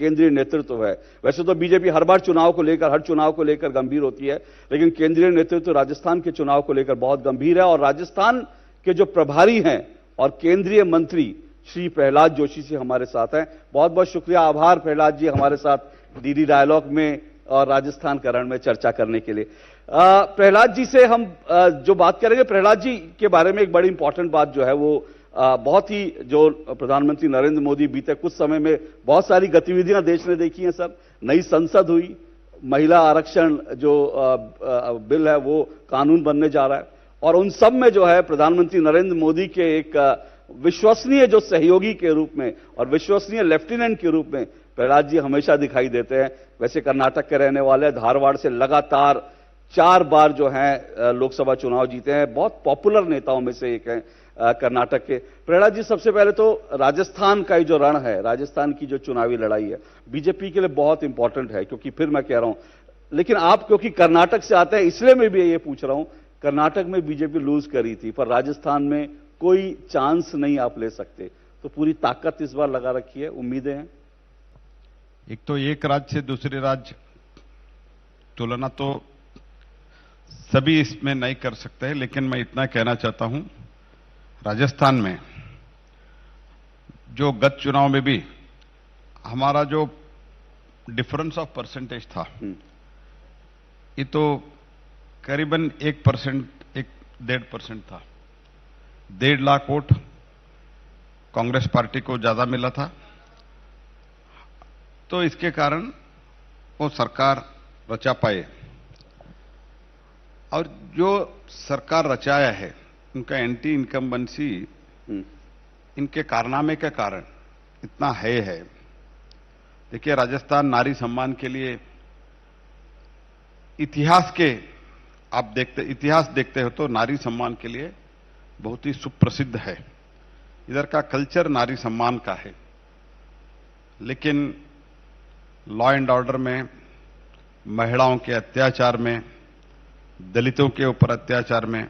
केंद्रीय नेतृत्व है। वैसे तो बीजेपी हर बार हर चुनाव को लेकर गंभीर होती है, लेकिन केंद्रीय नेतृत्व राजस्थान के चुनाव को लेकर बहुत गंभीर है। और राजस्थान के जो प्रभारी हैं और केंद्रीय मंत्री श्री प्रहलाद जोशी जी हमारे साथ हैं। बहुत बहुत शुक्रिया, आभार प्रहलाद जी हमारे साथ डीडी डायलॉग में और राजस्थान करण में चर्चा करने के लिए। प्रहलाद जी से हम जो बात करेंगे, प्रहलाद जी के बारे में एक बड़ी इंपॉर्टेंट बात जो है वो बहुत ही जो प्रधानमंत्री नरेंद्र मोदी बीते कुछ समय में बहुत सारी गतिविधियां देश ने देखी हैं सर। नई संसद हुई, महिला आरक्षण जो बिल है वो कानून बनने जा रहा है, और उन सब में जो है प्रधानमंत्री नरेंद्र मोदी के एक विश्वसनीय जो सहयोगी के रूप में और विश्वसनीय लेफ्टिनेंट के रूप में प्रहलाद जी हमेशा दिखाई देते हैं। वैसे कर्नाटक के रहने वाले, धारवाड़ से लगातार 4 बार जो है लोकसभा चुनाव जीते हैं, बहुत पॉपुलर नेताओं में से एक हैं कर्नाटक के। प्रहलाद जी, सबसे पहले तो राजस्थान का जो रण है, राजस्थान की जो चुनावी लड़ाई है, बीजेपी के लिए बहुत इंपॉर्टेंट है, क्योंकि फिर मैं कह रहा हूं, लेकिन आप क्योंकि कर्नाटक से आते हैं इसलिए मैं भी ये पूछ रहा हूं, कर्नाटक में बीजेपी लूज करी थी, पर राजस्थान में कोई चांस नहीं आप ले सकते, तो पूरी ताकत इस बार लगा रखी है, उम्मीदें हैं? एक तो एक राज्य से दूसरे राज्य तुलना तो सभी इसमें नहीं कर सकते हैं, लेकिन मैं इतना कहना चाहता हूं, राजस्थान में जो गत चुनाव में भी हमारा जो डिफरेंस ऑफ परसेंटेज था, ये तो करीबन 1%, 1.5% था। 1.5 लाख वोट कांग्रेस पार्टी को ज्यादा मिला था, तो इसके कारण वो सरकार रचा पाए। और जो सरकार रचाया है, उनका एंटी इनकम्बेंसी इनके कारनामे के कारण इतना है। देखिए, राजस्थान नारी सम्मान के लिए इतिहास देखते हो तो नारी सम्मान के लिए बहुत ही सुप्रसिद्ध है। इधर का कल्चर नारी सम्मान का है, लेकिन लॉ एंड ऑर्डर में, महिलाओं के अत्याचार में, दलितों के ऊपर अत्याचार में,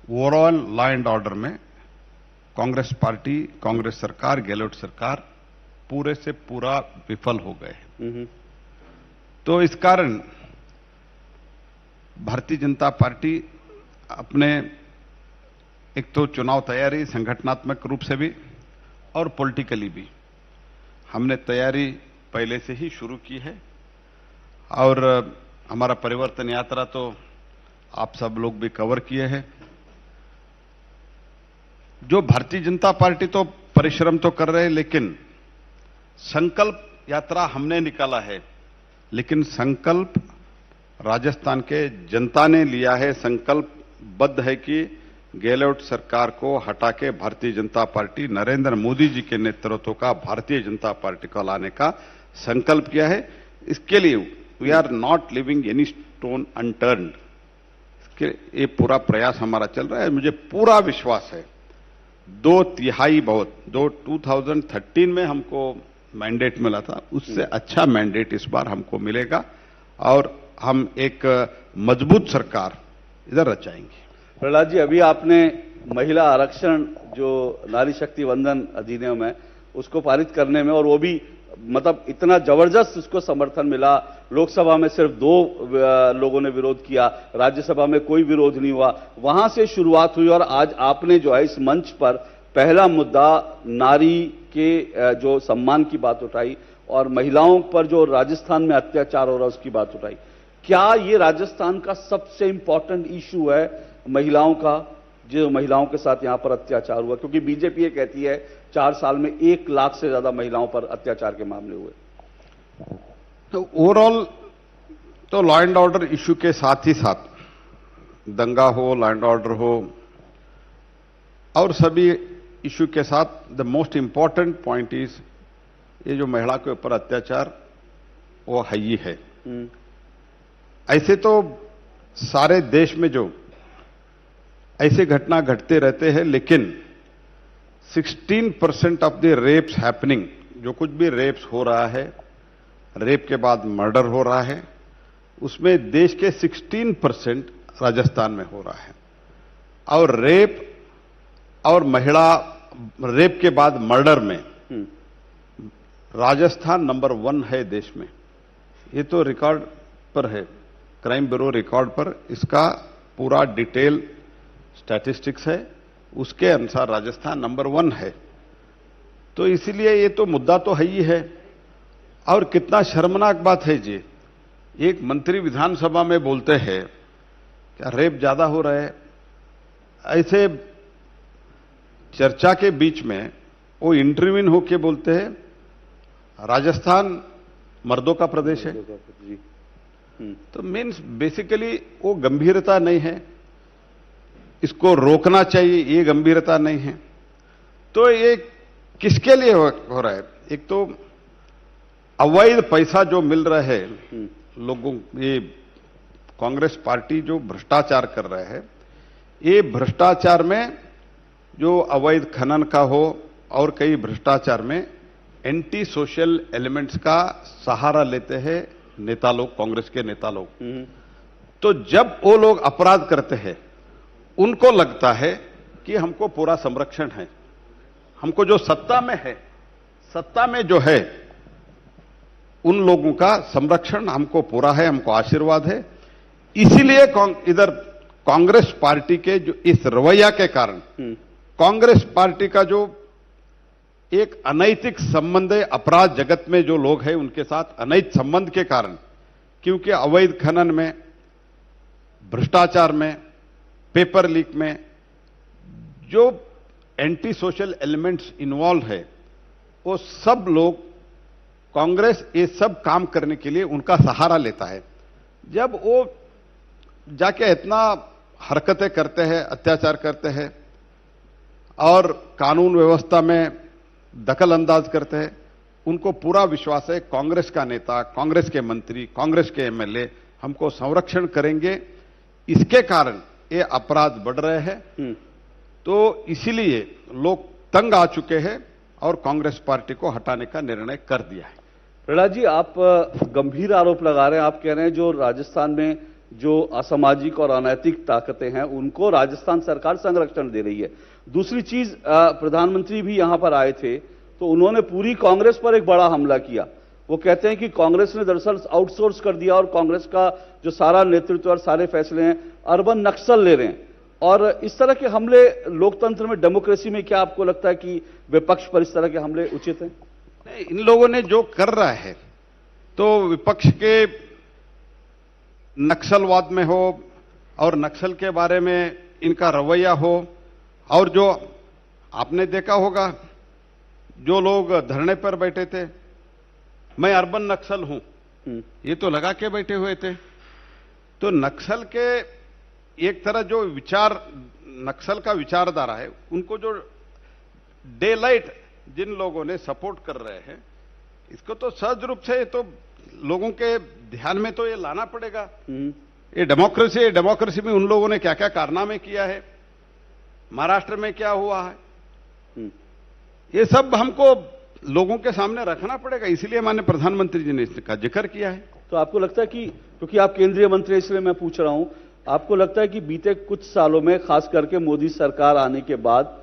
ओवरऑल लॉ एंड ऑर्डर में कांग्रेस पार्टी, कांग्रेस सरकार, गहलोत सरकार पूरे से पूरा विफल हो गए। तो इस कारण भारतीय जनता पार्टी अपने एक तो चुनाव तैयारी संगठनात्मक रूप से भी और पॉलिटिकली भी हमने तैयारी पहले से ही शुरू की है। और हमारा परिवर्तन यात्रा तो आप सब लोग भी कवर किए हैं। जो भारतीय जनता पार्टी तो परिश्रम तो कर रहे हैं, लेकिन संकल्प यात्रा हमने निकाला है, लेकिन संकल्प राजस्थान के जनता ने लिया है। संकल्पबद्ध है कि गहलोत सरकार को हटा के भारतीय जनता पार्टी, नरेंद्र मोदी जी के नेतृत्व का भारतीय जनता पार्टी को लाने का संकल्प किया है। इसके लिए we are not leaving any stone unturned, ये पूरा प्रयास हमारा चल रहा है। मुझे पूरा विश्वास है 2013 में हमको मैंडेट मिला था, उससे अच्छा मैंडेट इस बार हमको मिलेगा और हम एक मजबूत सरकार इधर रचाएंगे। प्रहलाद जी, अभी आपने महिला आरक्षण जो नारी शक्ति वंदन अधिनियम है उसको पारित करने में, और वो भी मतलब इतना जबरदस्त उसको समर्थन मिला, लोकसभा में सिर्फ 2 लोगों ने विरोध किया, राज्यसभा में कोई विरोध नहीं हुआ, वहां से शुरुआत हुई और आज आपने जो है इस मंच पर पहला मुद्दा नारी के जो सम्मान की बात उठाई और महिलाओं पर जो राजस्थान में अत्याचार हो रहा है उसकी बात उठाई। क्या ये राजस्थान का सबसे इंपॉर्टेंट इशू है महिलाओं का, जो महिलाओं के साथ यहां पर अत्याचार हुआ? क्योंकि बीजेपी ये कहती है 4 साल में 1 लाख से ज्यादा महिलाओं पर अत्याचार के मामले हुए। तो ओवरऑल तो लॉ एंड ऑर्डर इश्यू के साथ ही साथ दंगा हो, लॉ एंड ऑर्डर हो और सभी इश्यू के साथ the most important point is ये जो महिला के ऊपर अत्याचार वो है ही है। ऐसे तो सारे देश में जो ऐसे घटना घटते रहते हैं, लेकिन 16% ऑफ द रेप्स हैपनिंग, जो कुछ भी रेप्स हो रहा है, रेप के बाद मर्डर हो रहा है, उसमें देश के 16% राजस्थान में हो रहा है। और रेप और महिला रेप के बाद मर्डर में राजस्थान नंबर 1 है देश में। ये तो रिकॉर्ड पर है, क्राइम ब्यूरो रिकॉर्ड पर इसका पूरा डिटेल स्टैटिस्टिक्स है, उसके अनुसार राजस्थान नंबर 1 है। तो इसीलिए ये तो मुद्दा तो है ही है। और कितना शर्मनाक बात है जी, एक मंत्री विधानसभा में बोलते हैं क्या रेप ज्यादा हो रहा है, ऐसे चर्चा के बीच में वो इंटरव्यून होके बोलते हैं राजस्थान मर्दों का प्रदेश है। तो मीन्स बेसिकली वो गंभीरता नहीं है, इसको रोकना चाहिए, ये गंभीरता नहीं है। तो ये किसके लिए हो रहा है? एक तो अवैध पैसा जो मिल रहा है लोगों, ये कांग्रेस पार्टी जो भ्रष्टाचार कर रहा है, ये भ्रष्टाचार में जो अवैध खनन का हो और कई भ्रष्टाचार में एंटी सोशल एलिमेंट्स का सहारा लेते हैं नेता लोग, कांग्रेस के नेता लोग। तो जब वो लोग अपराध करते हैं उनको लगता है कि हमको पूरा संरक्षण है, हमको जो सत्ता में है, सत्ता में जो है उन लोगों का संरक्षण हमको पूरा है, हमको आशीर्वाद है। इसीलिए इधर कांग्रेस पार्टी के जो इस रवैया के कारण कांग्रेस पार्टी का जो एक अनैतिक संबंध है, अपराध जगत में जो लोग हैं उनके साथ अनैतिक संबंध के कारण, क्योंकि अवैध खनन में, भ्रष्टाचार में, पेपर लीक में जो एंटी सोशल एलिमेंट्स इन्वॉल्व है, वो सब लोग कांग्रेस ये सब काम करने के लिए उनका सहारा लेता है। जब वो जाके इतना हरकतें करते हैं, अत्याचार करते हैं और कानून व्यवस्था में दखल अंदाज करते हैं, उनको पूरा विश्वास है कांग्रेस का नेता, कांग्रेस के मंत्री, कांग्रेस के एमएलए हमको संरक्षण करेंगे। इसके कारण ये अपराध बढ़ रहे हैं। तो इसीलिए लोग तंग आ चुके हैं और कांग्रेस पार्टी को हटाने का निर्णय कर दिया है। प्रहलाद जी, आप गंभीर आरोप लगा रहे हैं। आप कह रहे हैं जो राजस्थान में जो असामाजिक और अनैतिक ताकतें हैं उनको राजस्थान सरकार संरक्षण दे रही है। दूसरी चीज, प्रधानमंत्री भी यहां पर आए थे तो उन्होंने पूरी कांग्रेस पर एक बड़ा हमला किया। वो कहते हैं कि कांग्रेस ने दरअसल आउटसोर्स कर दिया और कांग्रेस का जो सारा नेतृत्व और सारे फैसले हैं अर्बन नक्सल ले रहे हैं। और इस तरह के हमले लोकतंत्र में, डेमोक्रेसी में, क्या आपको लगता है कि विपक्ष पर इस तरह के हमले उचित हैं? नहीं, इन लोगों ने जो कर रहा है तो विपक्ष के नक्सलवाद में हो और नक्सल के बारे में इनका रवैया हो, और जो आपने देखा होगा जो लोग धरने पर बैठे थे, मैं अर्बन नक्सल हूं, ये तो लगा के बैठे हुए थे। तो नक्सल के एक तरह जो विचार, नक्सल का विचारधारा है, उनको जो डे लाइट जिन लोगों ने सपोर्ट कर रहे हैं, इसको तो सहज रूप से तो लोगों के ध्यान में तो ये लाना पड़ेगा। ये डेमोक्रेसी में उन लोगों ने क्या क्या कारनामे किया है, महाराष्ट्र में क्या हुआ है, ये सब हमको लोगों के सामने रखना पड़ेगा। इसीलिए माननीय प्रधानमंत्री जी ने इसका जिक्र किया है। तो आपको लगता है कि, क्योंकि आप केंद्रीय मंत्री हैं इसलिए मैं पूछ रहा हूं, आपको लगता है कि बीते कुछ सालों में, खास करके मोदी सरकार आने के बाद,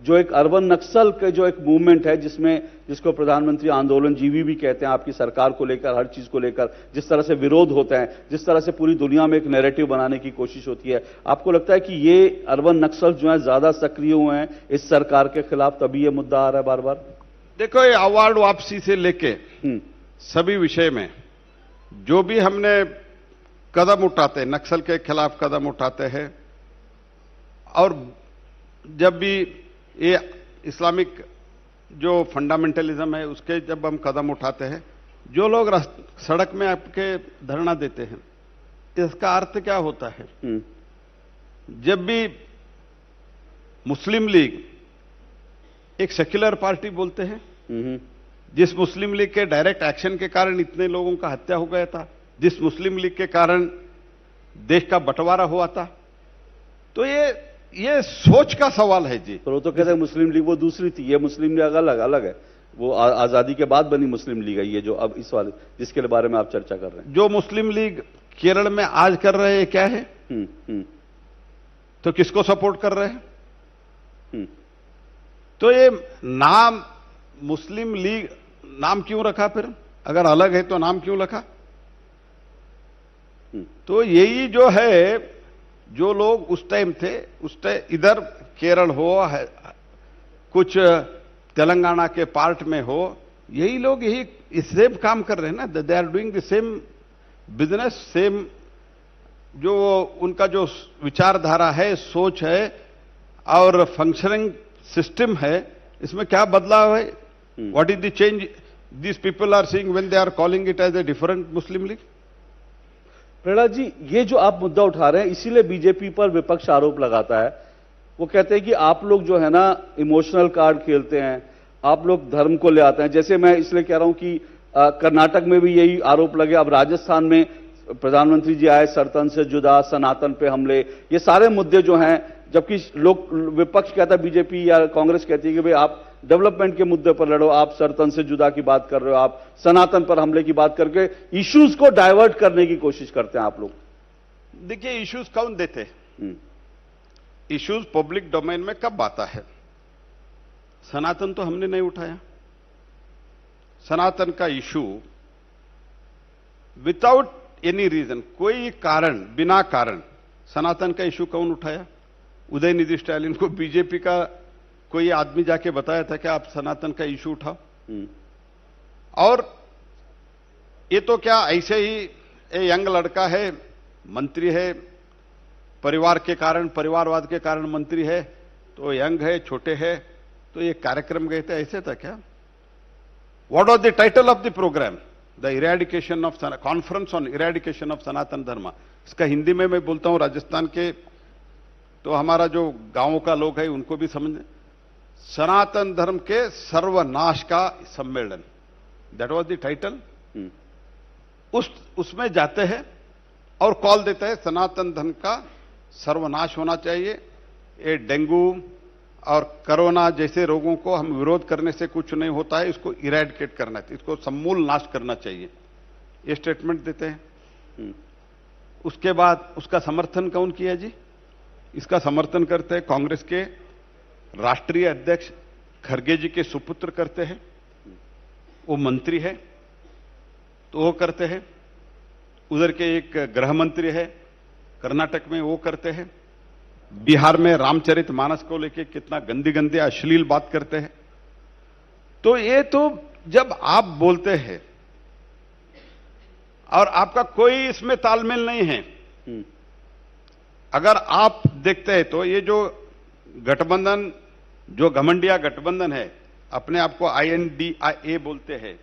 जो एक अर्बन नक्सल के जो एक मूवमेंट है जिसको प्रधानमंत्री आंदोलन जीवी भी कहते हैं, आपकी सरकार को लेकर, हर चीज को लेकर जिस तरह से विरोध होता है, जिस तरह से पूरी दुनिया में एक नैरेटिव बनाने की कोशिश होती है, आपको लगता है कि ये अर्बन नक्सल जो है ज्यादा सक्रिय हुए हैं इस सरकार के खिलाफ, तभी ये मुद्दा आ रहा है बार बार? देखो, ये अवार्ड वापसी से लेके सभी विषय में जो भी हमने कदम उठाते हैं, नक्सल के खिलाफ कदम उठाते हैं, और जब भी ये इस्लामिक जो फंडामेंटलिज्म है उसके जब हम कदम उठाते हैं, जो लोग सड़क में आपके धरना देते हैं, इसका अर्थ क्या होता है? जब भी मुस्लिम लीग एक सेक्युलर पार्टी बोलते हैं, जिस मुस्लिम लीग के डायरेक्ट एक्शन के कारण इतने लोगों का हत्या हो गया था, जिस मुस्लिम लीग के कारण देश का बंटवारा हुआ था, तो ये सोच का सवाल है जी। पर वो तो कहते हैं मुस्लिम लीग वो दूसरी थी, ये मुस्लिम लीग अलग है, वो आजादी के बाद बनी मुस्लिम लीग है, ये जो अब इस वाले जिसके बारे में आप चर्चा कर रहे हैं। जो मुस्लिम लीग केरल में आज कर रहे हैं क्या है? तो किसको सपोर्ट कर रहे हैं? तो ये नाम मुस्लिम लीग नाम क्यों रखा फिर? अगर अलग है तो नाम क्यों रखा? तो यही जो है, जो लोग उस टाइम थे, उस टाइम इधर केरल हो, कुछ तेलंगाना के पार्ट में हो, यही लोग यही सेम काम कर रहे हैं ना। They are doing the same business, same जो उनका जो विचारधारा है, सोच है और फंक्शनिंग सिस्टम है, इसमें क्या बदलाव है? What is the change this people are seeing when they are calling it as a different Muslim League? Prahlad ji, ये जो आप मुद्दा उठा रहे हैं, इसीलिए बीजेपी पर विपक्ष आरोप लगाता है। वो कहते हैं कि आप लोग जो है ना इमोशनल कार्ड खेलते हैं, आप लोग धर्म को ले आते हैं। जैसे मैं इसलिए कह रहा हूं कि कर्नाटक में भी यही आरोप लगे, अब राजस्थान में प्रधानमंत्री जी आए, सरतन से जुदा, सनातन पे हमले, ये सारे मुद्दे जो हैं, जबकि लोग, विपक्ष कहता है, बीजेपी या कांग्रेस कहती है कि भाई आप डेवलपमेंट के मुद्दे पर लड़ो, आप सरतन से जुदा की बात कर रहे हो, आप सनातन पर हमले की बात करके इश्यूज को डाइवर्ट करने की कोशिश करते हैं आप लोग। देखिए, इश्यूज कौन देते हैं? इश्यूज पब्लिक डोमेन में कब आता है? सनातन तो हमने नहीं उठाया। सनातन का इशू विदाउट एनी रीजन, कोई कारण, बिना कारण सनातन का इशू कौन उठाया? उदयनिधि स्टालिन को बीजेपी का कोई आदमी जाके बताया था कि आप सनातन का इशू उठाओ? और ये तो क्या ऐसे ही ये यंग लड़का है, मंत्री है, परिवार के कारण, परिवारवाद के कारण मंत्री है, तो यंग है, छोटे है, तो ये कार्यक्रम गए थे, ऐसे था क्या? What was the title of the programme? The eradication of conference on eradication of Sanatan Dharma. इसका हिंदी में मैं बोलता हूं, राजस्थान के तो हमारा जो गांवों का लोग है उनको भी समझ, सनातन धर्म के सर्वनाश का सम्मेलन, दैट वाज द टाइटल। उसमें जाते हैं और कॉल देते हैं सनातन धर्म का सर्वनाश होना चाहिए, ये डेंगू और कोरोना जैसे रोगों को हम विरोध करने से कुछ नहीं होता है, इसको इरेडिकेट करना चाहिए, इसको समूल नाश करना चाहिए, ये स्टेटमेंट देते हैं। उसके बाद उसका समर्थन कौन किया जी? इसका समर्थन करते हैं कांग्रेस के राष्ट्रीय अध्यक्ष खरगे जी के सुपुत्र करते हैं, वो मंत्री है तो वो करते हैं। उधर के एक गृह मंत्री है कर्नाटक में, वो करते हैं। बिहार में रामचरितमानस को लेके कितना गंदी गंदी अश्लील बात करते हैं। तो ये तो जब आप बोलते हैं और आपका कोई इसमें तालमेल नहीं है, अगर आप देखते हैं तो ये जो गठबंधन, जो घमंडिया गठबंधन है, अपने आप को INDIA बोलते हैं,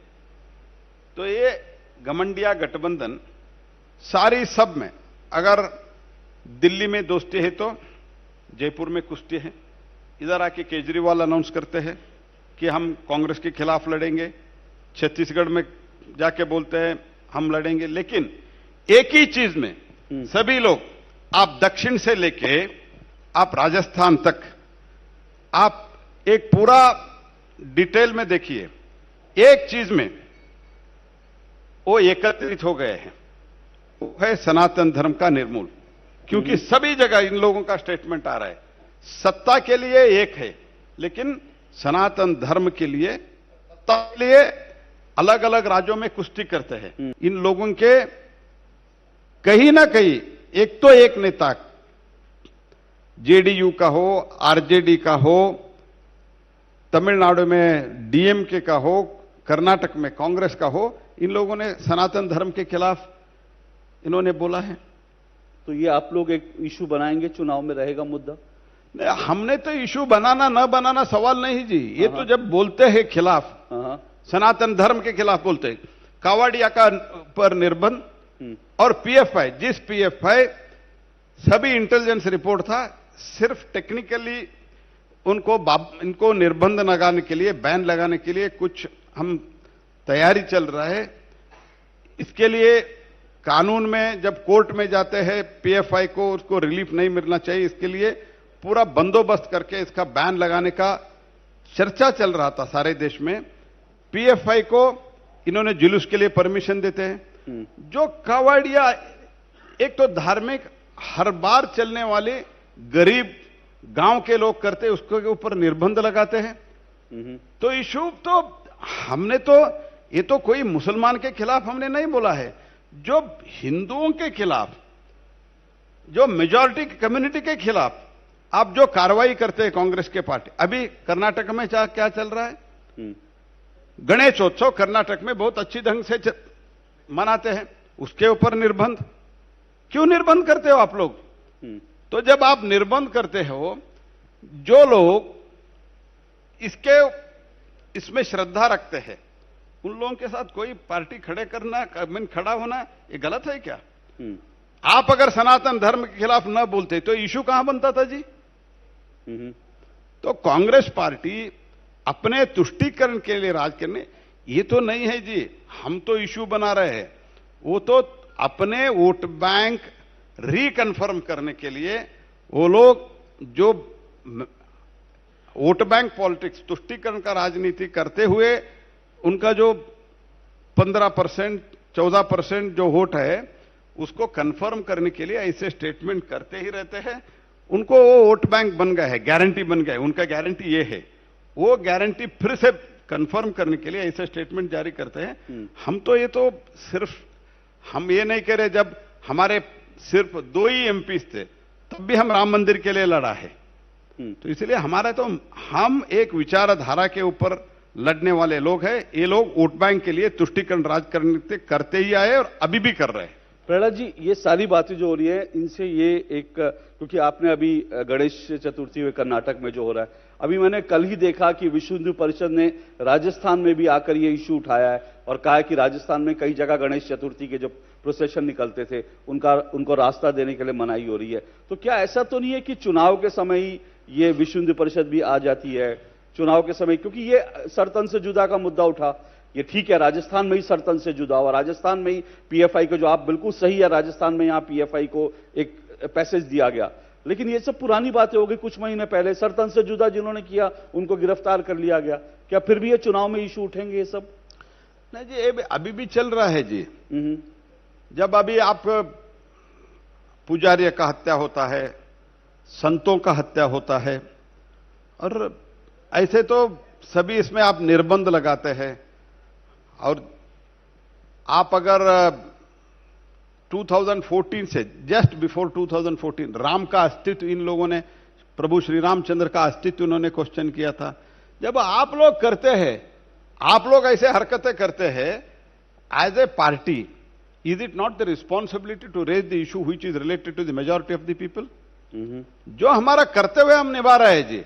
तो ये घमंडिया गठबंधन सारी सब में, अगर दिल्ली में दोस्ती है तो जयपुर में कुश्ती है। इधर आके केजरीवाल अनाउंस करते हैं कि हम कांग्रेस के खिलाफ लड़ेंगे, छत्तीसगढ़ में जाके बोलते हैं हम लड़ेंगे। लेकिन एक ही चीज में सभी लोग, आप दक्षिण से लेके आप राजस्थान तक, आप एक पूरा डिटेल में देखिए, एक चीज में वो एकत्रित हो गए हैं, वो है सनातन धर्म का निर्मूल। क्योंकि सभी जगह इन लोगों का स्टेटमेंट आ रहा है, सत्ता के लिए एक है लेकिन सनातन धर्म के लिए, सत्ता के लिए अलग अलग राज्यों में कुश्ती करते हैं। इन लोगों के कहीं ना कहीं एक तो एक नेता JDU का हो, RJD का हो, तमिलनाडु में DMK का हो, कर्नाटक में कांग्रेस का हो, इन लोगों ने सनातन धर्म के खिलाफ इन्होंने बोला है। तो ये आप लोग एक इशू बनाएंगे, चुनाव में रहेगा मुद्दा? नहीं, हमने तो इशू बनाना न बनाना सवाल नहीं जी, ये तो जब बोलते हैं खिलाफ, सनातन धर्म के खिलाफ बोलते हैं, कावड़िया का पर निर्बंध और PFI, जिस PFI सभी इंटेलिजेंस रिपोर्ट था, सिर्फ टेक्निकली इनको निर्बंध लगाने के लिए, बैन लगाने के लिए कुछ हम तैयारी चल रहा है। इसके लिए कानून में जब कोर्ट में जाते हैं PFI को, उसको रिलीफ नहीं मिलना चाहिए, इसके लिए पूरा बंदोबस्त करके इसका बैन लगाने का चर्चा चल रहा था सारे देश में। PFI को इन्होंने जुलूस के लिए परमिशन देते हैं। जो कावड़िया, एक तो धार्मिक, हर बार चलने वाले गरीब गांव के लोग करते, उसके ऊपर निर्बंध लगाते हैं। तो इशू तो हमने तो ये तो कोई मुसलमान के खिलाफ हमने नहीं बोला है, जो हिंदुओं के खिलाफ, जो मेजॉरिटी कम्युनिटी के खिलाफ आप जो कार्रवाई करते हैं कांग्रेस के पार्टी, अभी कर्नाटक में क्या चल रहा है, गणेशोत्सव कर्नाटक में बहुत अच्छी ढंग से मनाते हैं, उसके ऊपर निर्बंध क्यों निर्बंध करते हो आप लोग? तो जब आप निर्बंध करते हो, जो लोग इसमें श्रद्धा रखते हैं उन लोगों के साथ कोई पार्टी खड़ा होना ये गलत है क्या? आप अगर सनातन धर्म के खिलाफ न बोलते तो इशू कहां बनता था जी? तो कांग्रेस पार्टी अपने तुष्टीकरण के लिए राज करने, ये तो नहीं है जी हम तो इशू बना रहे हैं, वो तो अपने वोट बैंक रिकन्फर्म करने के लिए वो लोग जो वोट बैंक पॉलिटिक्स, तुष्टीकरण का राजनीति करते हुए उनका जो 15%, 14% जो वोट है उसको कंफर्म करने के लिए ऐसे स्टेटमेंट करते ही रहते हैं। उनको वो वोट बैंक बन गए है, गारंटी बन गए, उनका गारंटी ये है, वो गारंटी फिर से कंफर्म करने के लिए ऐसे स्टेटमेंट जारी करते हैं। हम तो ये तो सिर्फ हम ये नहीं कह रहे, जब हमारे सिर्फ 2 ही एमपी थे तब भी हम राम मंदिर के लिए लड़ा है। तो इसलिए हमारा तो हम एक विचारधारा के ऊपर लड़ने वाले लोग हैं। ये लोग वोट बैंक के लिए तुष्टीकरण राज करते ही आए और अभी भी कर रहे हैं। प्रहलाद जी, ये सारी बातें जो हो रही है इनसे ये एक, क्योंकि आपने अभी गणेश चतुर्थी में कर्नाटक में जो हो रहा है, अभी मैंने कल ही देखा कि विश्व हिंदू परिषद ने राजस्थान में भी आकर ये इशू उठाया है और कहा है कि राजस्थान में कई जगह गणेश चतुर्थी के जो प्रोसेशन निकलते थे उनको रास्ता देने के लिए मनाही हो रही है। तो क्या ऐसा तो नहीं है कि चुनाव के समय ही ये विश्व हिंदू परिषद भी आ जाती है? चुनाव के समय, क्योंकि ये सरतन से जुदा का मुद्दा उठा, ये ठीक है राजस्थान में ही सरतन से जुदा हुआ, राजस्थान में ही पीएफआई को, जो आप बिल्कुल सही है, राजस्थान में यहां पीएफआई को एक पैसेज दिया गया, लेकिन ये सब पुरानी बातें हो गई। कुछ महीने पहले सरतन से जुदा जिन्होंने किया उनको गिरफ्तार कर लिया गया। क्या फिर भी ये चुनाव में इशू उठेंगे ये सब? नहीं जी, ये अभी भी चल रहा है जी। जब अभी आप पुजारी का हत्या होता है, संतों का हत्या होता है, और ऐसे तो सभी इसमें आप निर्बंध लगाते हैं। और आप अगर 2014 से, जस्ट बिफोर 2014, राम का अस्तित्व इन लोगों ने, प्रभु श्री रामचंद्र का अस्तित्व उन्होंने क्वेश्चन किया था। जब आप लोग करते हैं, आप लोग ऐसे हरकतें करते हैं as a party, is it not the responsibility to raise the issue which is related to the majority of the people? जो हमारा कर्तव्य हम निभा रहे हैं जी।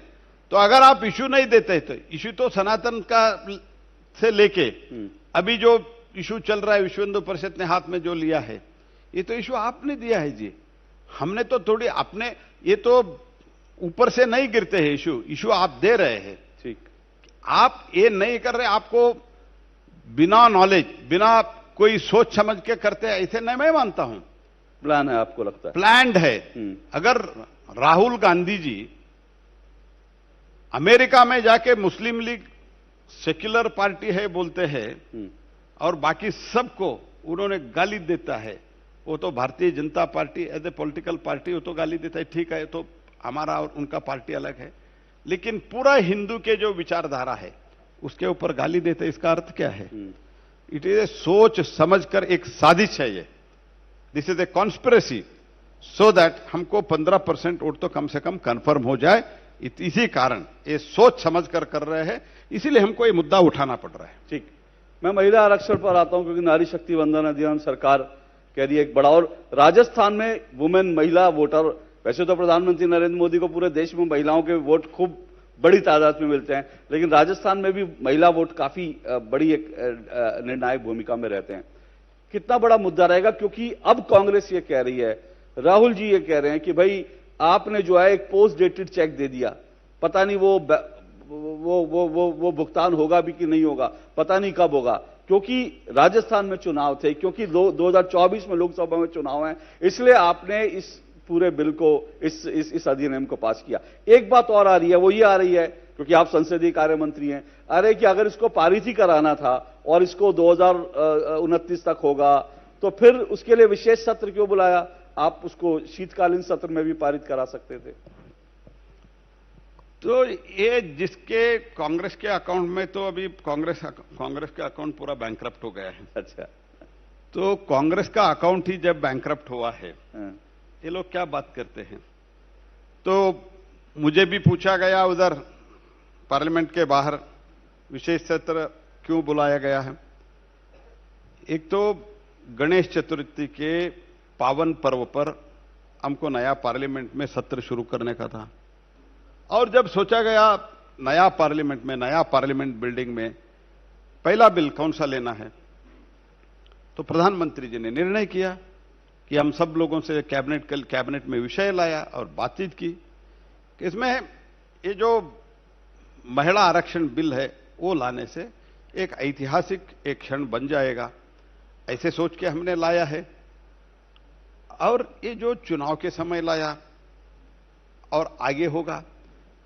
तो अगर आप इशू नहीं देते तो इशू तो सनातन का से लेके अभी जो इशू चल रहा है, विश्व हिंदू परिषद ने हाथ में जो लिया है, ये तो इशू आपने दिया है जी। हमने तो थोड़ी अपने, ये तो ऊपर से नहीं गिरते हैं इशू आप दे रहे हैं। ठीक, आप ये नहीं कर रहे, आपको बिना नॉलेज, बिना कोई सोच समझ के करते हैं, ऐसे नहीं मैं मानता हूं। प्लान है आपको लगता है? प्लान्ड है। अगर राहुल गांधी जी अमेरिका में जाके मुस्लिम लीग सेक्युलर पार्टी है बोलते हैं और बाकी सबको उन्होंने गाली देता है, वो तो Bharatiya Janata party as a political party वो तो गाली देता है, ठीक है, तो हमारा और उनका पार्टी अलग है, लेकिन पूरा हिंदू के जो विचारधारा है उसके ऊपर गाली देते, इसका अर्थ क्या है? इट इज ए सोच समझकर एक साजिश है ये। This is a conspiracy so that हमको 15% वोट तो कम से कम कंफर्म हो जाए। इसी कारण ये सोच समझकर कर रहे हैं, इसीलिए हमको ये मुद्दा उठाना पड़ रहा है। ठीक, मैं महिला आरक्षण पर आता हूं, क्योंकि नारी शक्ति वंदन अधिनियम सरकार कह रही है एक बड़ा, और राजस्थान में वुमेन, महिला वोटर, वैसे तो प्रधानमंत्री नरेंद्र मोदी को पूरे देश में महिलाओं के वोट खूब बड़ी तादाद में मिलते हैं, लेकिन राजस्थान में भी महिला वोट काफी बड़ी एक निर्णायक भूमिका में रहते हैं। कितना बड़ा मुद्दा रहेगा? क्योंकि अब कांग्रेस ये कह रही है, राहुल जी ये कह रहे हैं कि भाई आपने जो है एक पोस्ट डेटेड चेक दे दिया, पता नहीं वो भुगतान होगा भी कि नहीं होगा, पता नहीं कब होगा, क्योंकि राजस्थान में चुनाव थे, क्योंकि 2024 में लोकसभा में चुनाव है, इसलिए आपने इस पूरे बिल को, इस अधिनियम को पास किया। एक बात और आ रही है, वो ये आ रही है, क्योंकि आप संसदीय कार्य मंत्री हैं, अरे कि अगर इसको पारित ही कराना था और इसको 2029 तक होगा, तो फिर उसके लिए विशेष सत्र क्यों बुलाया? आप उसको शीतकालीन सत्र में भी पारित करा सकते थे। तो ये जिसके कांग्रेस के अकाउंट में, तो अभी कांग्रेस का अकाउंट पूरा बैंकरप्ट हो गया है। अच्छा। तो कांग्रेस का अकाउंट ही जब बैंकरप्ट हुआ है, हाँ। ये लोग क्या बात करते हैं। तो मुझे भी पूछा गया उधर पार्लियामेंट के बाहर, विशेष सत्र क्यों बुलाया गया है। एक तो गणेश चतुर्थी के पावन पर्व पर हमको नया पार्लियामेंट में सत्र शुरू करने का था, और जब सोचा गया नया पार्लियामेंट बिल्डिंग में पहला बिल कौन सा लेना है, तो प्रधानमंत्री जी ने निर्णय किया कि हम सब लोगों से कैबिनेट में विषय लाया और बातचीत की कि इसमें ये जो महिला आरक्षण बिल है वो लाने से एक ऐतिहासिक एक क्षण बन जाएगा, ऐसे सोच के हमने लाया है। और ये जो चुनाव के समय लाया और आगे होगा,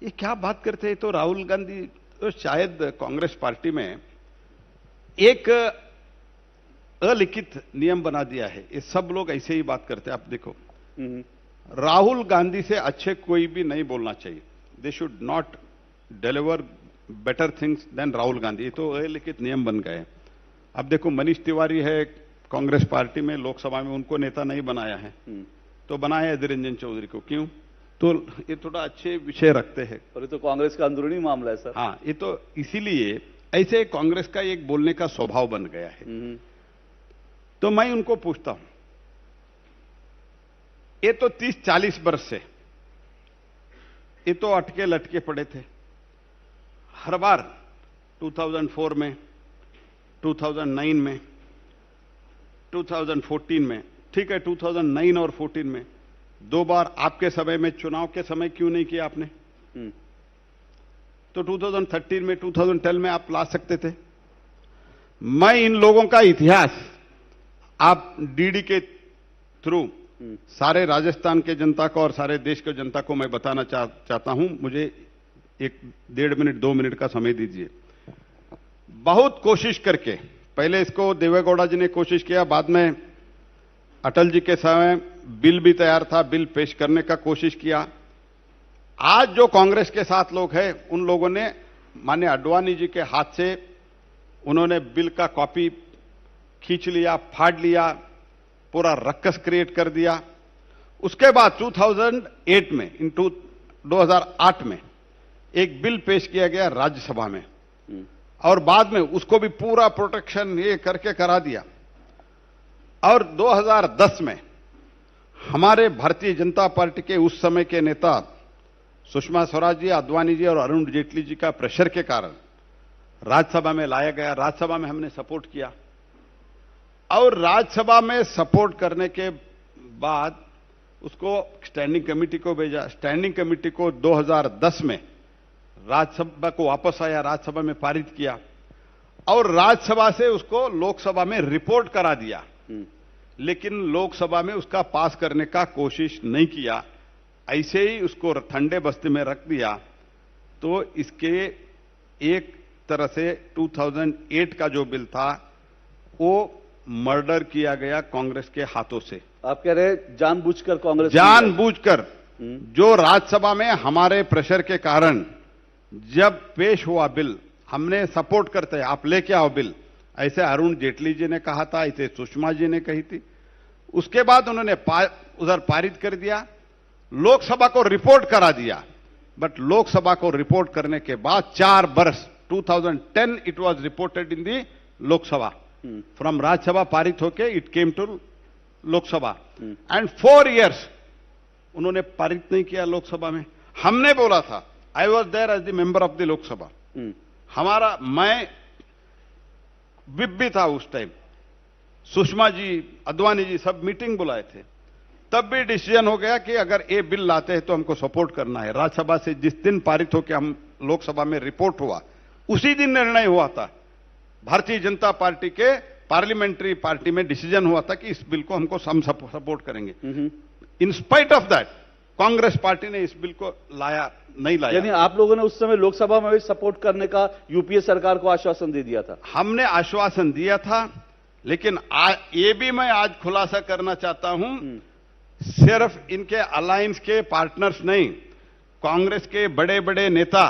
ये क्या बात करते हैं। तो राहुल गांधी तो शायद कांग्रेस पार्टी में एक अलिखित नियम बना दिया है, ये सब लोग ऐसे ही बात करते हैं। आप देखो, राहुल गांधी से अच्छे कोई भी नहीं बोलना चाहिए। They should not deliver better things than Rahul Gandhi, ये तो अलिखित नियम बन गए। अब देखो, मनीष तिवारी है कांग्रेस पार्टी में, लोकसभा में उनको नेता नहीं बनाया है, तो बनाया अधीर रंजन चौधरी को। क्यों? तो ये थोड़ा अच्छे विषय रखते हैं। और ये तो कांग्रेस का अंदरूनी मामला है सर। हाँ, ये तो इसीलिए ऐसे कांग्रेस का एक बोलने का स्वभाव बन गया है। तो मैं उनको पूछता हूं, ये तो 30-40 वर्ष से ये तो अटके लटके पड़े थे। हर बार 2004 में, 2009 में, 2014 में, ठीक है 2009 और 14 में दो बार आपके समय में, चुनाव के समय क्यों नहीं किया आपने? तो 2013 में, 2010 में आप ला सकते थे। मैं इन लोगों का इतिहास आप डीडी के थ्रू सारे राजस्थान के जनता को और सारे देश के जनता को मैं बताना चाहता हूं। मुझे 1-1.5 मिनट 2 मिनट का समय दीजिए। बहुत कोशिश करके, पहले इसको देवेगौड़ा जी ने कोशिश किया, बाद में अटल जी के समय बिल भी तैयार था, बिल पेश करने का कोशिश किया। आज जो कांग्रेस के साथ लोग हैं, उन लोगों ने माननीय आडवाणी जी के हाथ से उन्होंने बिल का कॉपी खींच लिया, फाड़ लिया, पूरा रक्कस क्रिएट कर दिया। उसके बाद 2008 में, 2008 में एक बिल पेश किया गया राज्यसभा में, और बाद में उसको भी पूरा प्रोटेक्शन ये करके करा दिया। और 2010 में हमारे भारतीय जनता पार्टी के उस समय के नेता सुषमा स्वराज जी, आडवाणी जी और अरुण जेटली जी का प्रेशर के कारण राज्यसभा में लाया गया। राज्यसभा में हमने सपोर्ट किया, और राज्यसभा में सपोर्ट करने के बाद उसको स्टैंडिंग कमेटी को भेजा। स्टैंडिंग कमेटी को 2010 में राज्यसभा को वापस आया, राज्यसभा में पारित किया, और राज्यसभा से उसको लोकसभा में रिपोर्ट करा दिया। लेकिन लोकसभा में उसका पास करने का कोशिश नहीं किया, ऐसे ही उसको ठंडे बस्ते में रख दिया। तो इसके एक तरह से 2008 का जो बिल था वो मर्डर किया गया कांग्रेस के हाथों से। आप कह रहे हैं जानबूझकर कांग्रेस, जानबूझकर, जो राज्यसभा में हमारे प्रेशर के कारण जब पेश हुआ बिल, हमने सपोर्ट करते हैं, आप लेके आओ बिल, ऐसे अरुण जेटली जी ने कहा था, ऐसे सुषमा जी ने कही थी। उसके बाद उन्होंने उधर पारित कर दिया, लोकसभा को रिपोर्ट करा दिया। बट लोकसभा को रिपोर्ट करने के बाद 4 वर्ष, 2010 it was reported in the Lok Sabha, from Rajya Sabha पारित होके it came to Lok Sabha, and 4 years उन्होंने पारित नहीं किया लोकसभा में। हमने बोला था, I was there as the member of the Lok Sabha, हमारा, मैं विप भी था उस टाइम, सुषमा जी, आडवाणी जी सब मीटिंग बुलाए थे। तब भी डिसीजन हो गया कि अगर ये बिल लाते हैं तो हमको सपोर्ट करना है। राज्यसभा से जिस दिन पारित होकर हम लोकसभा में रिपोर्ट हुआ, उसी दिन निर्णय हुआ था। भारतीय जनता पार्टी के पार्लियामेंट्री पार्टी में डिसीजन हुआ था कि इस बिल को हमको हम सपोर्ट करेंगे। In spite of that Congress party ने इस बिल को नहीं लाया। यानी आप लोगों ने उस समय लोकसभा में भी सपोर्ट करने का यूपीए सरकार को आश्वासन दे दिया था? हमने आश्वासन दिया था, लेकिन ये भी मैं आज खुलासा करना चाहता हूं, सिर्फ इनके अलायंस के पार्टनर्स नहीं, कांग्रेस के बड़े बड़े नेता,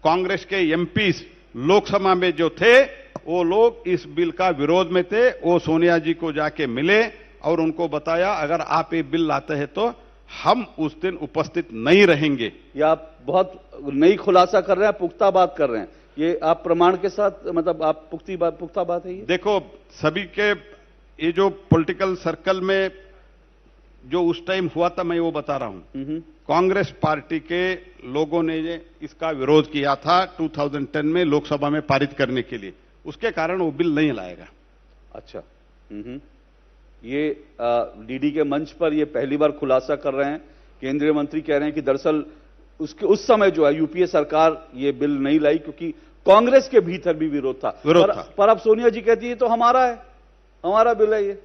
कांग्रेस के एमपीज लोकसभा में जो थे, वो लोग इस बिल का विरोध में थे। वो सोनिया जी को जाके मिले और उनको बताया अगर आप ये बिल लाते हैं तो हम उस दिन उपस्थित नहीं रहेंगे। ये आप बहुत नई खुलासा कर रहे हैं, पुख्ता बात कर रहे हैं, ये आप प्रमाण के साथ, मतलब आप पुख्ता बात है ये? देखो, सभी के ये जो पॉलिटिकल सर्कल में जो उस टाइम हुआ था, मैं वो बता रहा हूं। कांग्रेस पार्टी के लोगों ने इसका विरोध किया था 2010 में लोकसभा में पारित करने के लिए, उसके कारण वो बिल नहीं लाएगा। अच्छा। ये डीडी के मंच पर ये पहली बार खुलासा कर रहे हैं। केंद्रीय मंत्री कह रहे हैं कि दरअसल उस समय जो है यूपीए सरकार ये बिल नहीं लाई क्योंकि कांग्रेस के भीतर भी विरोध था। पर अब सोनिया जी कहती है तो हमारा है, हमारा बिल है ये।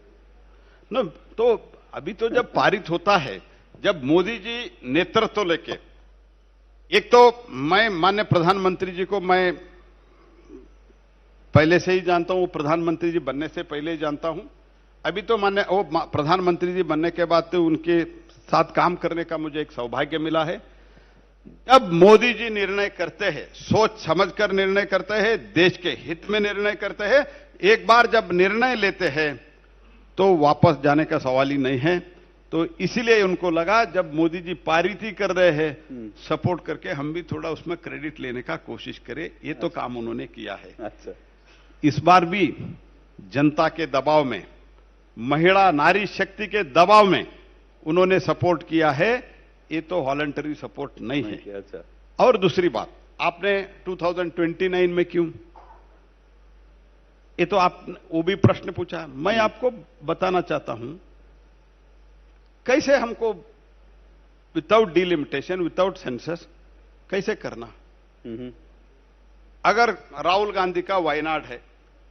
न, तो अभी तो जब पारित होता है, जब मोदी जी नेतृत्व लेके, एक तो मैं माननीय प्रधानमंत्री जी को मैं पहले से ही जानता हूं, वो प्रधानमंत्री जी बनने से पहले ही जानता हूं। अभी तो माननीय वो प्रधानमंत्री जी बनने के बाद तो उनके साथ काम करने का मुझे एक सौभाग्य मिला है। जब मोदी जी निर्णय करते हैं, सोच समझकर निर्णय करते हैं, देश के हित में निर्णय करते हैं। एक बार जब निर्णय लेते हैं तो वापस जाने का सवाल ही नहीं है। तो इसीलिए उनको लगा जब मोदी जी पारित ही कर रहे हैं, सपोर्ट करके हम भी थोड़ा उसमें क्रेडिट लेने का कोशिश करें। ये तो काम उन्होंने किया है। अच्छा। इस बार भी जनता के दबाव में, महिला नारी शक्ति के दबाव में उन्होंने सपोर्ट किया है। ये तो वॉलंटरी सपोर्ट नहीं है। अच्छा। और दूसरी बात, आपने 2029 में क्यों, ये तो आप वो भी प्रश्न पूछा। मैं आपको बताना चाहता हूं कैसे हमको विदाउट डिलिमिटेशन, विदाउट सेंसस कैसे करना। अगर राहुल गांधी का वायनाड है,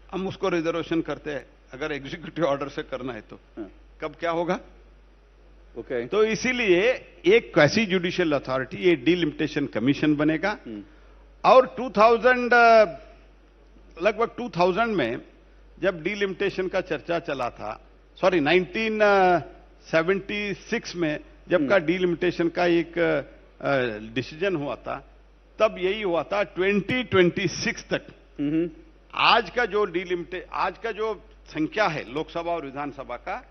हम उसको रिजर्वेशन करते हैं, अगर एग्जीक्यूटिव ऑर्डर से करना है तो कब क्या होगा? ओके। तो इसीलिए एक क्वासी जुडिशियल अथॉरिटी, ये डिलिमिटेशन कमीशन बनेगा। और 2000 लगभग 2000 में जब डिलिमिटेशन का चर्चा चला था, सॉरी 1976 में जब का डिलिमिटेशन का एक डिसीजन हुआ था, तब यही हुआ था 2026 तक। आज का जो आज का जो संख्या है लोकसभा और विधानसभा का,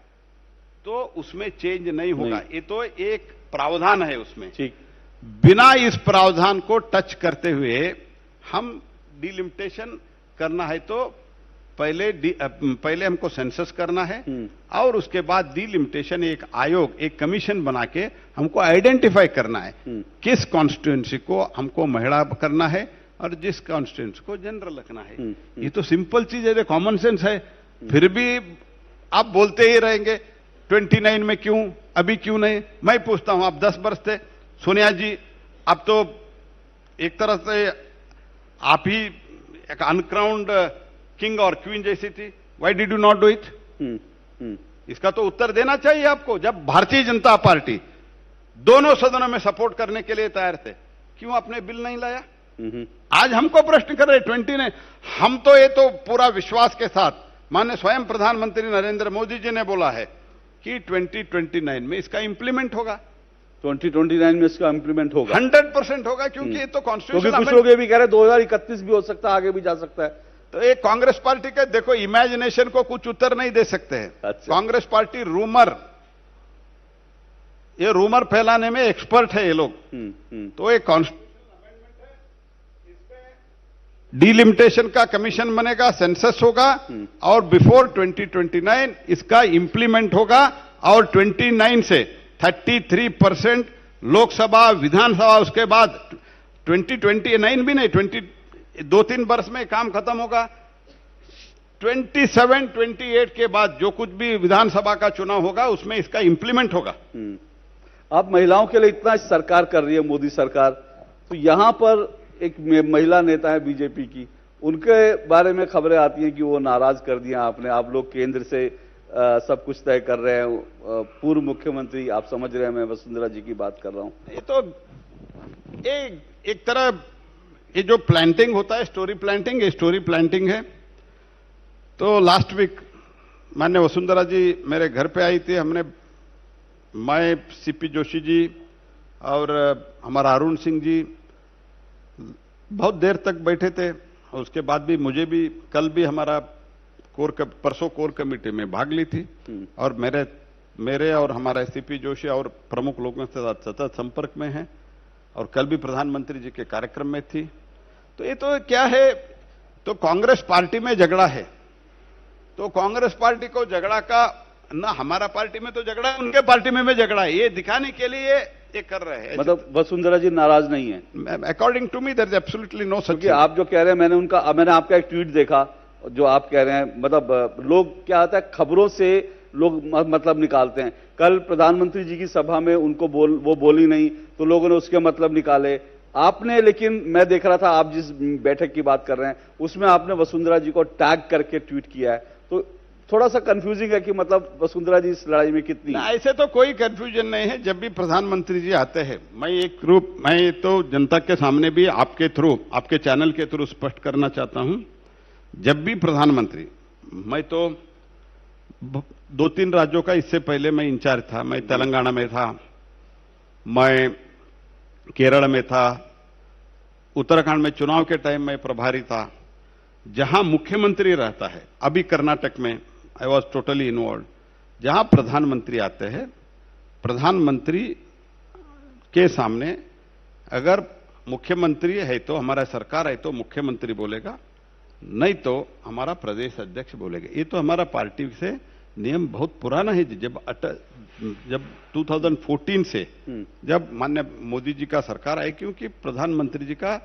तो उसमें चेंज नहीं होगा। ये तो एक प्रावधान है उसमें। ठीक। बिना इस प्रावधान को टच करते हुए हम डिलिमिटेशन करना है तो पहले हमको सेंसस करना है और उसके बाद डिलिमिटेशन एक आयोग, एक कमीशन बना के हमको आइडेंटिफाई करना है किस कॉन्स्टिट्यूएंसी को हमको महिला करना है और जिस कॉन्स्टिट्यूएंसी को जनरल रखना है। ये तो सिंपल चीज है, कॉमन सेंस है। फिर भी आप बोलते ही रहेंगे 29 में क्यों, अभी क्यों नहीं। मैं पूछता हूं, आप 10 वर्ष थे, सोनिया जी अब तो एक तरह से आप ही एक अनक्राउंड किंग और क्वीन जैसी थी। Why did you not do it? इसका तो उत्तर देना चाहिए आपको। जब भारतीय जनता पार्टी दोनों सदनों में सपोर्ट करने के लिए तैयार थे, क्यों आपने बिल नहीं लाया? आज हमको प्रश्न कर रहे 20 ने। हम तो ये तो पूरा विश्वास के साथ, माननीय स्वयं प्रधानमंत्री नरेंद्र मोदी जी ने बोला है कि 2029 में इसका इंप्लीमेंट होगा। 2029 में इसका इंप्लीमेंट होगा, 100% होगा, क्योंकि ये तो कॉन्स्टिट्यूशन। कुछ लोग ये भी कह रहे हैं 2031 भी हो सकता है, आगे भी जा सकता है। तो ये कांग्रेस पार्टी के, देखो, इमेजिनेशन को कुछ उत्तर नहीं दे सकते हैं। अच्छा। कांग्रेस पार्टी ये रूमर फैलाने में एक्सपर्ट है ये लोग। तो ये कॉन्स्टिट्यूशन अमेंडमेंट है, इसमें डिलिमिटेशन का कमीशन बनेगा, सेंसस होगा और बिफोर 2029 इसका इंप्लीमेंट होगा। और 29 से 33% लोकसभा, विधानसभा, उसके बाद 2029 भी नहीं, 2-3 वर्ष में काम खत्म होगा। 27-28 के बाद जो कुछ भी विधानसभा का चुनाव होगा उसमें इसका इंप्लीमेंट होगा। आप महिलाओं के लिए इतना सरकार कर रही है मोदी सरकार, तो यहां पर एक महिला नेता है बीजेपी की, उनके बारे में खबरें आती हैं कि वो नाराज कर दिया आपने, आप लोग केंद्र से सब कुछ तय कर रहे हैं। पूर्व मुख्यमंत्री, आप समझ रहे हैं मैं वसुंधरा जी की बात कर रहा हूं। ये तो एक तरह ये जो प्लांटिंग होता है, स्टोरी प्लांटिंग, ये स्टोरी प्लांटिंग है। तो लास्ट वीक माननीय वसुंधरा जी मेरे घर पे आई थी। मैं, सीपी जोशी जी, और हमारा अरुण सिंह जी बहुत देर तक बैठे थे। उसके बाद भी मुझे भी कल भी हमारा परसों कोर कमेटी में भाग ली थी और मेरे और हमारा सीपी जोशी और प्रमुख लोगों के साथ सतत संपर्क में हैं और कल भी प्रधानमंत्री जी के कार्यक्रम में थी। तो ये तो क्या है, तो कांग्रेस पार्टी में झगड़ा है, तो कांग्रेस पार्टी को झगड़ा का ना, हमारा पार्टी में तो झगड़ा है, उनके पार्टी में झगड़ा है, ये दिखाने के लिए ये कर रहे हैं। मतलब वसुंधरा जी नाराज नहीं है? According to me there is absolutely no such. आप जो कह रहे हैं, मैंने आपका एक ट्वीट देखा जो आप कह रहे हैं, मतलब लोग क्या होता है, खबरों से लोग मतलब निकालते हैं। कल प्रधानमंत्री जी की सभा में उनको वो बोली नहीं तो लोगों ने उसके मतलब निकाले। आपने, लेकिन मैं देख रहा था आप जिस बैठक की बात कर रहे हैं उसमें आपने वसुंधरा जी को टैग करके ट्वीट किया है, तो थोड़ा सा कंफ्यूजिंग है कि मतलब वसुंधरा जी इस लड़ाई में कितनी। ऐसे तो कोई कंफ्यूजन नहीं है। जब भी प्रधानमंत्री जी आते हैं, मैं तो जनता के सामने भी आपके थ्रू, आपके चैनल के थ्रू स्पष्ट करना चाहता हूं, जब भी प्रधानमंत्री, मैं तो 2-3 राज्यों का इससे पहले मैं इंचार्ज था, मैं तेलंगाना में था, मैं केरल में था, उत्तराखंड में चुनाव के टाइम में प्रभारी था। जहां मुख्यमंत्री रहता है, अभी कर्नाटक में आई वॉज टोटली इन्वॉल्व, जहां प्रधानमंत्री आते हैं, प्रधानमंत्री के सामने अगर मुख्यमंत्री है तो हमारा सरकार है तो मुख्यमंत्री बोलेगा, नहीं तो हमारा प्रदेश अध्यक्ष बोलेगा। ये तो हमारा पार्टी से नियम बहुत पुराना है। जब 2014 से जब माननीय मोदी जी का सरकार आई, क्योंकि प्रधानमंत्री जी का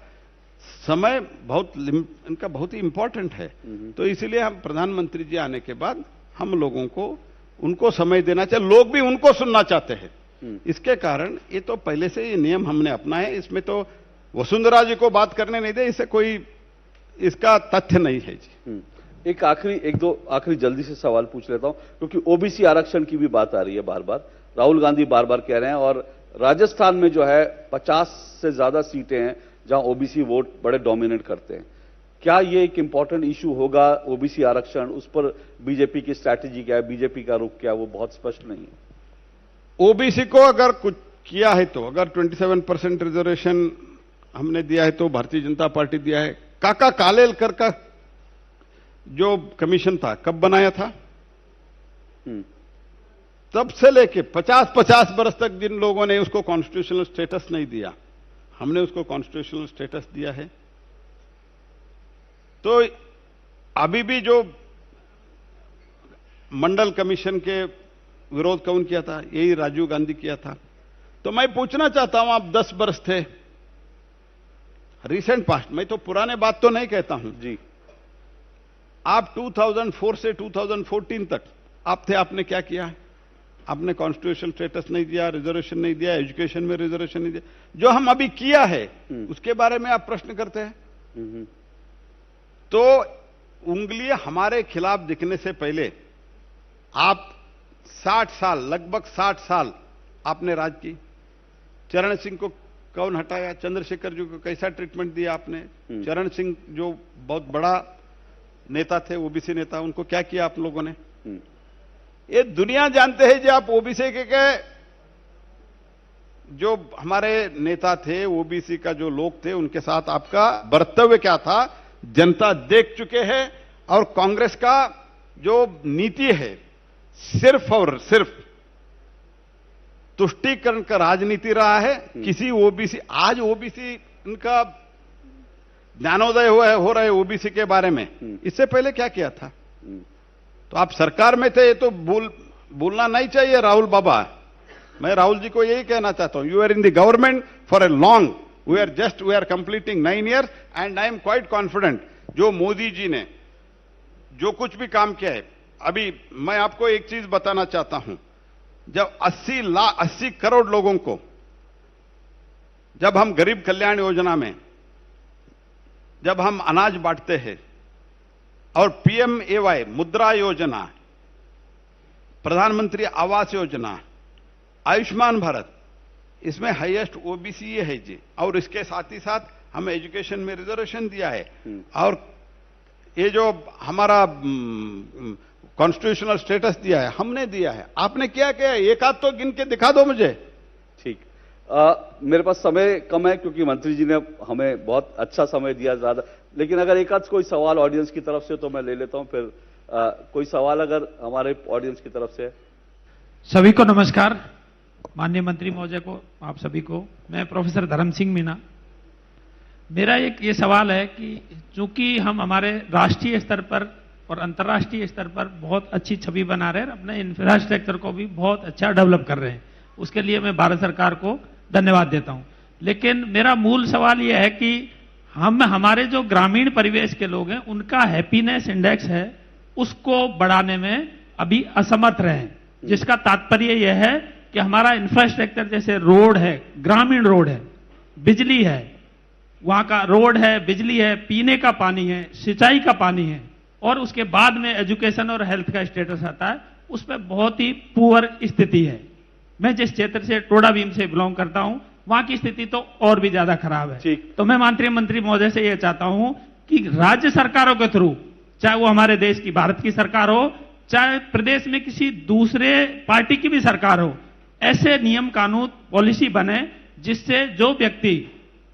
समय इनका बहुत ही इंपॉर्टेंट है, तो इसीलिए हम प्रधानमंत्री जी आने के बाद हम लोगों को उनको समय देना चाहिए, लोग भी उनको सुनना चाहते हैं। इसके कारण ये तो पहले से ये नियम हमने अपनाया है, इसमें तो वसुंधरा जी को बात करने नहीं दे, इससे कोई इसका तथ्य नहीं है जी। एक दो आखिरी जल्दी से सवाल पूछ लेता हूं, क्योंकि ओबीसी आरक्षण की भी बात आ रही है बार बार, राहुल गांधी बार बार कह रहे हैं, और राजस्थान में जो है 50 से ज्यादा सीटें हैं जहां ओबीसी वोट बड़े डोमिनेट करते हैं। क्या ये एक इंपॉर्टेंट इशू होगा ओबीसी आरक्षण? उस पर बीजेपी की स्ट्रैटेजी क्या है, बीजेपी का रुख क्या है, वो बहुत स्पष्ट नहीं है। ओबीसी को अगर कुछ किया है तो, अगर 27% रिजर्वेशन हमने दिया है तो भारतीय जनता पार्टी दिया है। काका कालेलकर का जो कमीशन था कब बनाया था? तब से लेके 50 बरस तक जिन लोगों ने उसको कॉन्स्टिट्यूशनल स्टेटस नहीं दिया, हमने उसको कॉन्स्टिट्यूशनल स्टेटस दिया है। तो अभी भी जो मंडल कमीशन के विरोध कौन किया था? यही राजीव गांधी किया था। तो मैं पूछना चाहता हूं, आप 10 बरस थे, रिसेंट पास्ट, मैं तो पुराने बात तो नहीं कहता हूं जी, आप 2004 से 2014 तक आप थे, आपने क्या किया? आपने कॉन्स्टिट्यूशनल स्टेटस नहीं दिया, रिजर्वेशन नहीं दिया, एजुकेशन में रिजर्वेशन नहीं दिया। जो हम अभी किया है उसके बारे में आप प्रश्न करते हैं। तो उंगली हमारे खिलाफ दिखने से पहले आप 60 साल, लगभग 60 साल आपने राज की। चरण सिंह को कौन हटाया? चंद्रशेखर जी को कैसा ट्रीटमेंट दिया आपने? चरण सिंह जो बहुत बड़ा नेता थे, ओबीसी नेता, उनको क्या किया आप लोगों ने? ये दुनिया जानते हैं। जो आप ओबीसी के जो हमारे नेता थे, ओबीसी का जो लोग थे, उनके साथ आपका बर्तव्य क्या था, जनता देख चुके हैं। और कांग्रेस का जो नीति है, सिर्फ और सिर्फ तुष्टीकरण का राजनीति रहा है। किसी ओबीसी, आज ओबीसी इनका ज्ञानोदय हो रहा है ओबीसी के बारे में। इससे पहले क्या किया था? तो आप सरकार में थे, ये तो भूलना नहीं चाहिए राहुल बाबा। मैं राहुल जी को यही कहना चाहता हूं, you are in the government for a long, we are completing 9 years and I am quite confident. जो मोदी जी ने जो कुछ भी काम किया है, अभी मैं आपको एक चीज बताना चाहता हूं, जब 80 करोड़ लोगों को, जब हम गरीब कल्याण योजना में जब हम अनाज बांटते हैं, और पीएमएवाई मुद्रा योजना, प्रधानमंत्री आवास योजना, आयुष्मान भारत, इसमें हाईएस्ट ओबीसी ये है जी। और इसके साथ ही साथ हम एजुकेशन में रिजर्वेशन दिया है। और ये जो हमारा कॉन्स्टिट्यूशनल स्टेटस दिया है, हमने दिया है। आपने क्या किया? एक आध तो गिन के दिखा दो मुझे। ठीक, मेरे पास समय कम है क्योंकि मंत्री जी ने हमें बहुत अच्छा समय दिया ज्यादा, लेकिन अगर एक आध कोई सवाल ऑडियंस की तरफ से तो मैं ले लेता हूं, फिर कोई सवाल अगर हमारे ऑडियंस की तरफ से है। सभी को नमस्कार, माननीय मंत्री महोदय को, आप सभी को। मैं प्रोफेसर धर्म सिंह मीना। मेरा एक ये सवाल है कि चूंकि हम हमारे राष्ट्रीय स्तर पर और अंतर्राष्ट्रीय स्तर पर बहुत अच्छी छवि बना रहे हैं, अपने इंफ्रास्ट्रक्चर को भी बहुत अच्छा डेवलप कर रहे हैं, उसके लिए मैं भारत सरकार को धन्यवाद देता हूं। लेकिन मेरा मूल सवाल यह है कि हम हमारे जो ग्रामीण परिवेश के लोग हैं उनका हैप्पीनेस इंडेक्स है उसको बढ़ाने में अभी असमर्थ रहे हैं, जिसका तात्पर्य यह है कि हमारा इंफ्रास्ट्रक्चर जैसे रोड है, ग्रामीण रोड है, बिजली है, वहां का रोड है, बिजली है, पीने का पानी है, सिंचाई का पानी है, और उसके बाद में एजुकेशन और हेल्थ का स्टेटस आता है, उस पर बहुत ही पुअर स्थिति है। मैं जिस क्षेत्र से टोडा भीम से बिलोंग करता हूं वहां की स्थिति तो और भी ज्यादा खराब है। तो मैं माननीय मंत्री महोदय से यह चाहता हूं कि राज्य सरकारों के थ्रू, चाहे वो हमारे देश की भारत की सरकार हो, चाहे प्रदेश में किसी दूसरे पार्टी की भी सरकार हो, ऐसे नियम कानून पॉलिसी बने जिससे जो व्यक्ति,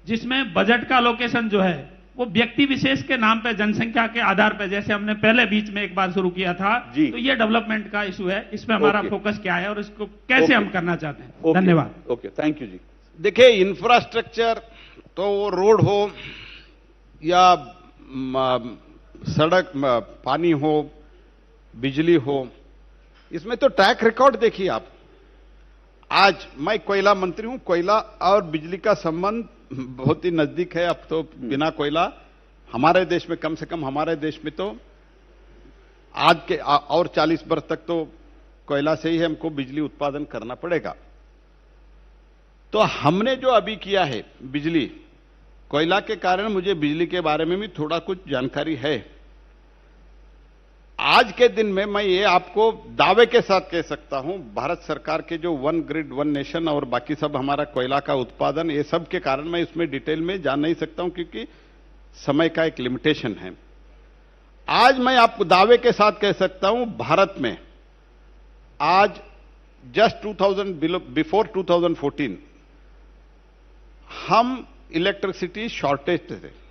जिसमें बजट का लोकेशन जो है वो व्यक्ति विशेष के नाम पे, जनसंख्या के आधार पर, जैसे हमने पहले बीच में एक बार शुरू किया था, तो ये डेवलपमेंट का इशू है, इसमें हमारा फोकस क्या है और इसको कैसे हम करना चाहते हैं। धन्यवाद। ओके, थैंक यू जी। देखिए, इंफ्रास्ट्रक्चर तो वो रोड हो या सड़क, पानी हो, बिजली हो, इसमें तो ट्रैक रिकॉर्ड देखिए आप। आज मैं कोयला मंत्री हूं, कोयला और बिजली का संबंध बहुत ही नजदीक है। अब तो बिना कोयला हमारे देश में, कम से कम हमारे देश में तो आज के और 40 वर्ष तक तो कोयला से ही हमको बिजली उत्पादन करना पड़ेगा। तो हमने जो अभी किया है बिजली, कोयला के कारण मुझे बिजली के बारे में भी थोड़ा कुछ जानकारी है। आज के दिन में मैं ये आपको दावे के साथ कह सकता हूं, भारत सरकार के जो वन ग्रिड वन नेशन और बाकी सब हमारा कोयला का उत्पादन, ये सब के कारण मैं इसमें डिटेल में जान नहीं सकता हूं क्योंकि समय का एक लिमिटेशन है। आज मैं आपको दावे के साथ कह सकता हूं, भारत में आज जस्ट 2000 बिफोर 2014 हम इलेक्ट्रिसिटी शॉर्टेज थे।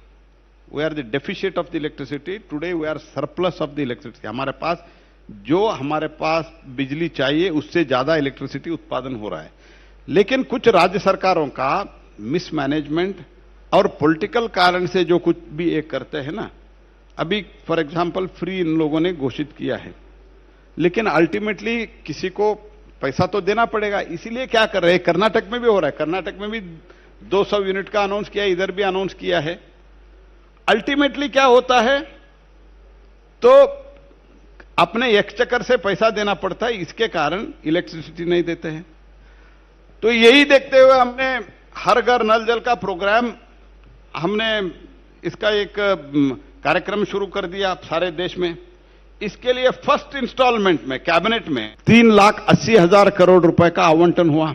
We are the deficient of the electricity. Today we are surplus of the electricity. हमारे पास बिजली चाहिए उससे ज्यादा इलेक्ट्रिसिटी उत्पादन हो रहा है। लेकिन कुछ राज्य सरकारों का मिसमैनेजमेंट और पॉलिटिकल कारण से जो कुछ भी एक करते हैं ना, अभी फॉर एग्जांपल फ्री इन लोगों ने घोषित किया है, लेकिन अल्टीमेटली किसी को पैसा तो देना पड़ेगा। इसीलिए क्या कर रहे हैं, कर्नाटक में भी हो रहा है, कर्नाटक में भी 200 यूनिट का अनाउंस किया, इधर भी अनाउंस किया है। अल्टीमेटली क्या होता है, तो अपने एक्सचेकर से पैसा देना पड़ता है, इसके कारण इलेक्ट्रिसिटी नहीं देते हैं। तो यही देखते हुए हमने हर घर नल जल का प्रोग्राम, हमने इसका एक कार्यक्रम शुरू कर दिया सारे देश में। इसके लिए फर्स्ट इंस्टॉलमेंट में कैबिनेट में 3,80,000 करोड़ रुपए का आवंटन हुआ।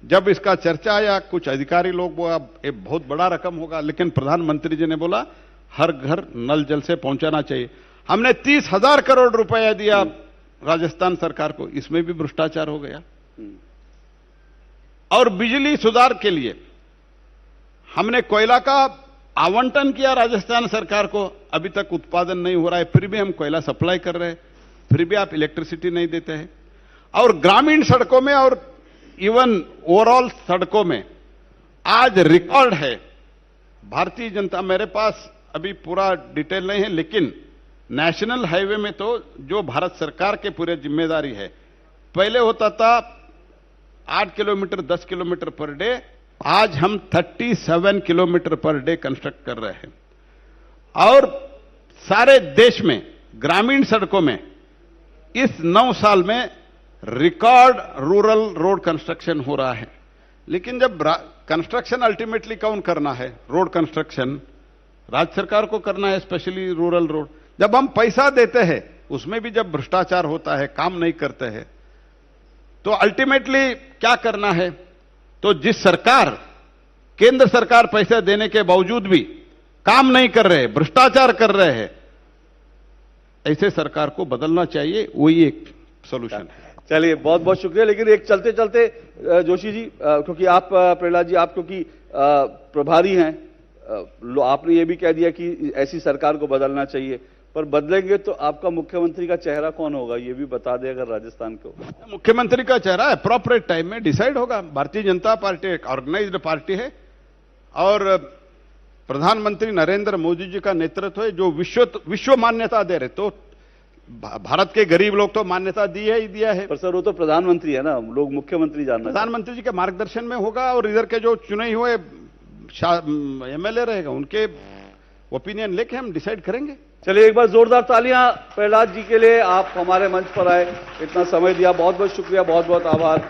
जब इसका चर्चा आया, कुछ अधिकारी लोग बोला ये बहुत बड़ा रकम होगा, लेकिन प्रधानमंत्री जी ने बोला हर घर नल जल से पहुंचाना चाहिए। हमने 30,000 करोड़ रुपया दिया राजस्थान सरकार को, इसमें भी भ्रष्टाचार हो गया। और बिजली सुधार के लिए हमने कोयला का आवंटन किया राजस्थान सरकार को, अभी तक उत्पादन नहीं हो रहा है, फिर भी हम कोयला सप्लाई कर रहे हैं, फिर भी आप इलेक्ट्रिसिटी नहीं देते हैं। और ग्रामीण सड़कों में और इवन ओवरऑल सड़कों में आज रिकॉर्ड है। भारतीय जनता, मेरे पास अभी पूरा डिटेल नहीं है, लेकिन नेशनल हाईवे में तो जो भारत सरकार के पूरे जिम्मेदारी है, पहले होता था 8 किलोमीटर 10 किलोमीटर पर डे, आज हम 37 किलोमीटर पर डे कंस्ट्रक्ट कर रहे हैं। और सारे देश में ग्रामीण सड़कों में इस 9 साल में रिकॉर्ड रूरल रोड कंस्ट्रक्शन हो रहा है। लेकिन जब कंस्ट्रक्शन अल्टीमेटली कौन करना है, रोड कंस्ट्रक्शन राज्य सरकार को करना है, स्पेशली रूरल रोड। जब हम पैसा देते हैं उसमें भी जब भ्रष्टाचार होता है, काम नहीं करते हैं, तो अल्टीमेटली क्या करना है, तो जिस सरकार, केंद्र सरकार पैसे देने के बावजूद भी काम नहीं कर रहे, भ्रष्टाचार कर रहे हैं, ऐसे सरकार को बदलना चाहिए, वही एक सोल्यूशन है। चलिए बहुत बहुत शुक्रिया। लेकिन एक चलते चलते जोशी जी, क्योंकि आप प्रहलाद जी, आप क्योंकि प्रभारी हैं, आपने ये भी कह दिया कि ऐसी सरकार को बदलना चाहिए, पर बदलेंगे तो आपका मुख्यमंत्री का चेहरा कौन होगा, ये भी बता दें अगर राजस्थान को। मुख्यमंत्री का चेहरा अप्रोप्रिएट टाइम में डिसाइड होगा। भारतीय जनता पार्टी एक ऑर्गेनाइज्ड पार्टी है और प्रधानमंत्री नरेंद्र मोदी जी का नेतृत्व है जो विश्व मान्यता दे रहे। तो भारत के गरीब लोग तो मान्यता दी है ही दिया है। पर सर वो तो प्रधानमंत्री है ना, लोग मुख्यमंत्री जानना। प्रधानमंत्री जी के मार्गदर्शन में होगा और इधर के जो चुने हुए एमएलए रहेगा उनके ओपिनियन लेके हम डिसाइड करेंगे। चलिए एक बार जोरदार तालियां प्रहलाद जी के लिए, आप हमारे मंच पर आए, इतना समय दिया, बहुत बहुत शुक्रिया, बहुत बहुत आभार।